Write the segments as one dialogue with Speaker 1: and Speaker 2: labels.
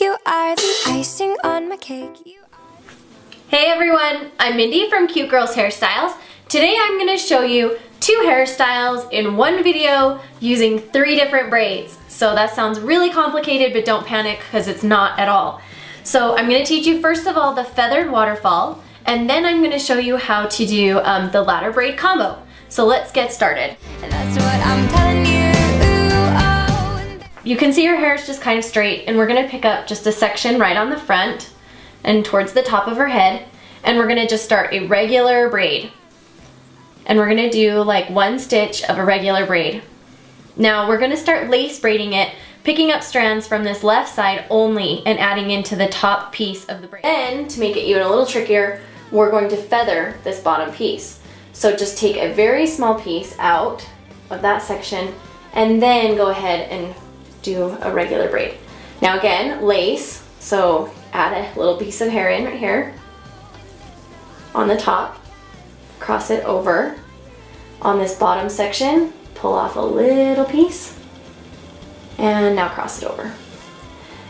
Speaker 1: You are the icing on my cake.
Speaker 2: Hey everyone, I'm Mindy from Cute Girls Hairstyles. Today I'm going to show you 2 hairstyles in one video using 3 different braids. So that sounds really complicated, but don't panic because it's not at all. So I'm going to teach you first of all the feathered waterfall, and then I'm going to show you how to do the ladder braid combo. So let's get started.
Speaker 1: That's what I'm telling you.
Speaker 2: You can see your hair is just kind of straight, and we're going to pick up just a section right on the front and towards the top of her head, and we're going to just start a regular braid. And we're going to do like 1 stitch of a regular braid. Now we're going to start lace braiding it, picking up strands from this left side only and adding into the top piece of the braid. Then, to make it even a little trickier, we're going to feather this bottom piece. So just take a very small piece out of that section and then go ahead and do a regular braid. Now again, lace, so add a little piece of hair in right here on the top, cross it over on this bottom section, pull off a little piece, and now cross it over.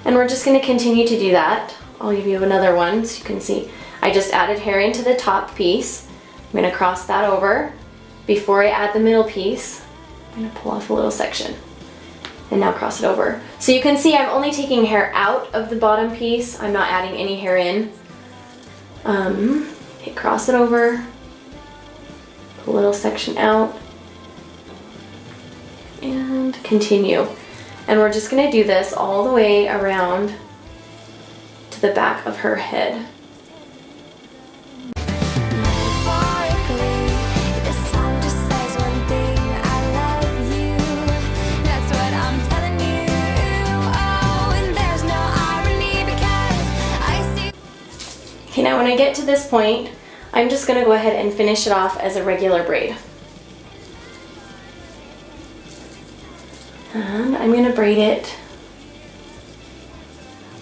Speaker 2: And we're just going to continue to do that. I'll give you another one so you can see. I just added hair into the top piece. I'm going to cross that over. Before I add the middle piece, I'm going to pull off a little section and now cross it over. So you can see I'm only taking hair out of the bottom piece. I'm not adding any hair in. Cross it over, pull a little section out, and continue. And we're just going to do this all the way around to the back of her head. Okay, now when I get to this point, I'm just going to go ahead and finish it off as a regular braid. And I'm going to braid it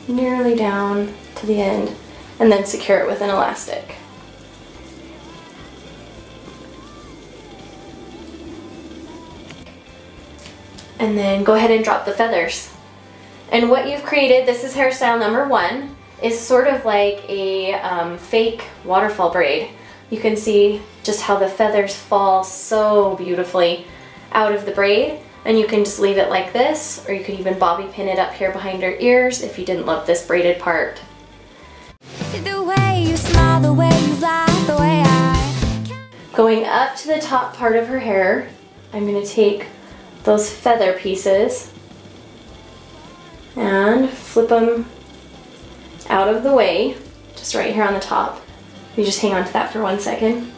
Speaker 2: nearly down to the end and then secure it with an elastic. And then go ahead and drop the feathers. And what you've created, this is hairstyle number 1, is sort of like a fake waterfall braid. You can see just how the feathers fall so beautifully out of the braid, and you can just leave it like this, or you could even bobby pin it up here behind her ears if you didn't love this braided part.
Speaker 1: The way you smile, the way you laugh, the way
Speaker 2: Going up to the top part of her hair, I'm going to take those feather pieces and flip them out of the way, just right here on the top. You just hang on to that for 1 second.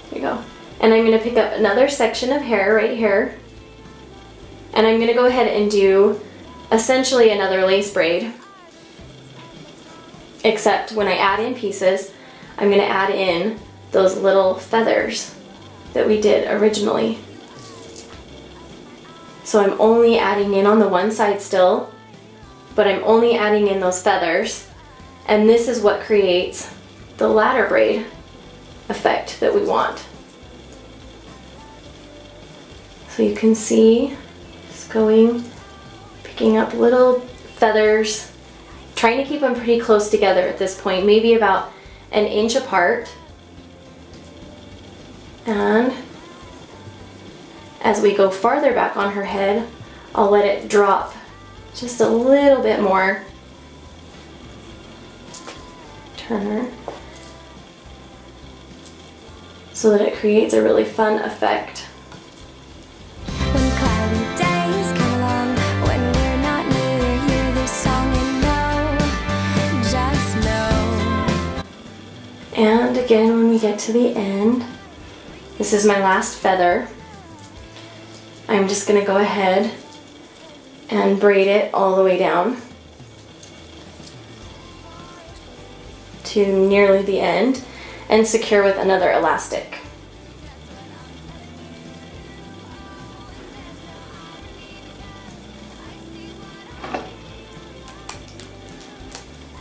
Speaker 2: There you go. And I'm going to pick up another section of hair right here, and I'm going to go ahead and do essentially another lace braid, except when I add in pieces, I'm going to add in those little feathers that we did originally. So I'm only adding in on the one side still, but I'm only adding in those feathers, and this is what creates the ladder braid effect that we want. So you can see just picking up little feathers, trying to keep them pretty close together at this point, maybe about 1 inch apart. And as we go farther back on her head, I'll let it drop just a little bit more. Turn her so that it creates a really fun effect.
Speaker 1: When cloudy days come along, when we're not near, hear this song and know, just know.
Speaker 2: And again, when we get to the end, this is my last feather. I'm just going to go ahead and braid it all the way down to nearly the end and secure with another elastic.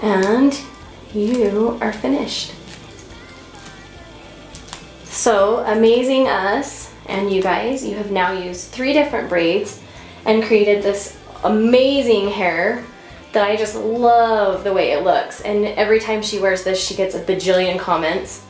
Speaker 2: And you are finished. So amazing us and you guys, you have now used 3 different braids and created this amazing hair that I just love the way it looks. And every time she wears this, she gets a bajillion comments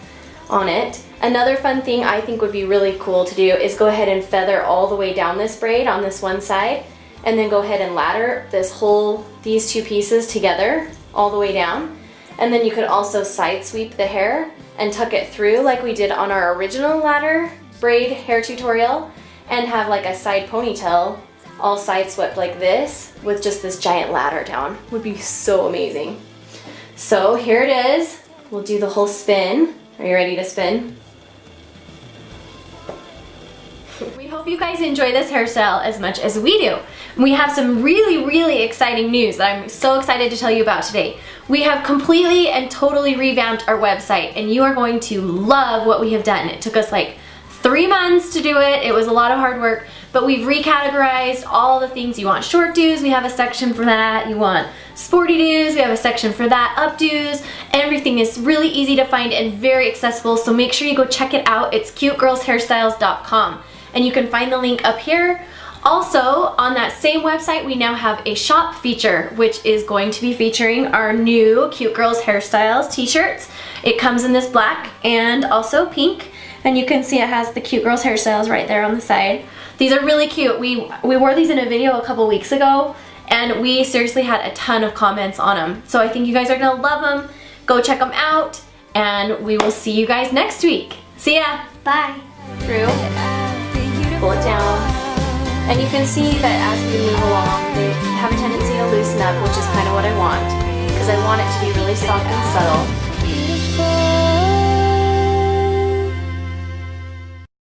Speaker 2: on it. Another fun thing I think would be really cool to do is go ahead and feather all the way down this braid on this one side, and then go ahead and ladder these two pieces together all the way down. And then you could also side sweep the hair and tuck it through like we did on our original ladder braid hair tutorial, and have like a side ponytail all side swept like this with just this giant ladder down. Would be so amazing. So here it is. We'll do the whole spin. Are you ready to spin? We hope you guys enjoy this hairstyle as much as we do. We have some really exciting news that I'm so excited to tell you about today. We have completely and totally revamped our website, and you are going to love what we have done. It took us like 3 months to do it. It was a lot of hard work, but we've recategorized all the things you want. Short do's, we have a section for that. You want sporty do's, we have a section for that. Updos, everything is really easy to find and very accessible, so make sure you go check it out. It's cutegirlshairstyles.com, and you can find the link up here. Also, on that same website, we now have a shop feature, which is going to be featuring our new Cute Girls Hairstyles t-shirts. It comes in this black and also pink, and you can see it has the Cute Girls Hairstyles right there on the side. These are really cute. We wore these in a video a couple weeks ago, and we seriously had a ton of comments on them. So I think you guys are gonna love them. Go check them out, and we will see you guys next week. See ya.
Speaker 1: Bye.
Speaker 2: Through, pull it down. And you can see that as we move along, they have a tendency to loosen up, which is kind of what I want, because I want it to be really soft and subtle.
Speaker 1: Beautiful.